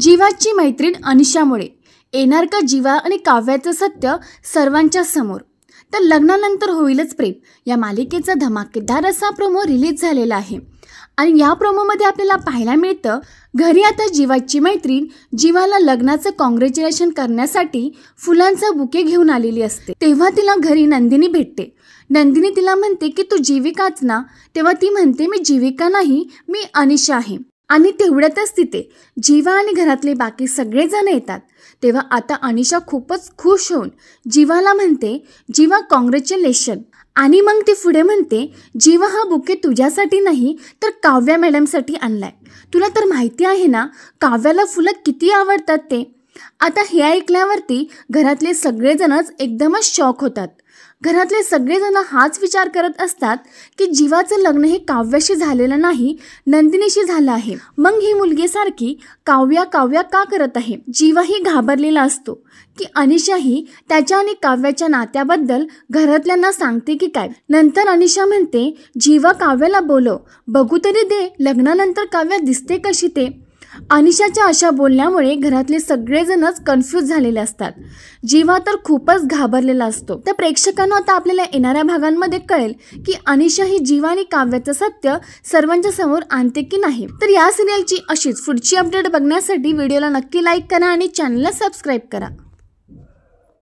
जीवाची मैत्रीण अनिशामुळे येणार का जीवा आणि काव्याचं सत्य सर्वांच्या समोर। तर लग्नानंतर होईलच प्रेम या मालिकेचा धमाकेदार असा प्रोमो रिलीज झालेला आहे आणि या प्रोमोमध्ये आपल्याला पाहायला मिळतं घरी आता जीवाची मैत्रीण जीवाला लग्नाचं कॉंग्रॅच्युलेशन करण्यासाठी फुलांचा बुके घेऊन आलेली असते। तेव्हा तिला घरी नंदिनी भेटते। नंदिनी तिला म्हणते की तू जीविकाच ना। तेव्हा ती म्हणते मी जीविका नाही, मी अनिशा आहे। आणि तेवढ्यातच तिथे जीवा आणि घरातले बाकी सगळेजण येतात। तेव्हा आता अनिशा खूपच खुश होऊन जीवाला म्हणते जीवा कॉंग्रॅच्युलेशन। आणि मग ती पुढे म्हणते जीवा हा बुके तुझ्यासाठी नाही तर काव्या मॅडमसाठी आणलाय। तुला तर माहिती आहे ना काव्याला फुलं किती आवडतात ते। आता हे ऐकल्यावरती घरातले सगळेजणच एकदमच शॉक होतात। घरातले सगळेजण हाच विचार करत असतात की जीवाचं लग्न हे काव्याशी झालेलं नाही, नंदिनीशी झालं आहे। मग ही मुलगी सारखी काव्या काव्या का करत आहे। जीवाही घाबरलेला असतो की अनिशाही त्याच्या आणि काव्याच्या नात्याबद्दल घरातल्यांना सांगते की काय। नंतर अनिशा म्हणते जीवा काव्याला बोलव, बघू तरी दे लग्नानंतर काव्या दिसते कशी ते। अनिशाच्या अशा बोलण्यामुळे घरातले सगळेजणच कन्फ्यूज झालेले असतात। जीवा तर खूपच घाबरलेला असतो। तर प्रेक्षकांना आता आपल्याला येणाऱ्या भागांमध्ये कळेल की अनिशा ही जीवा आणि काव्याचं सत्य सर्वांच्या समोर आणते की नाही। तर या सिरियलची अशीच पुढची अपडेट बघण्यासाठी व्हिडिओला नक्की लाईक करा आणि चॅनलला सबस्क्राईब करा।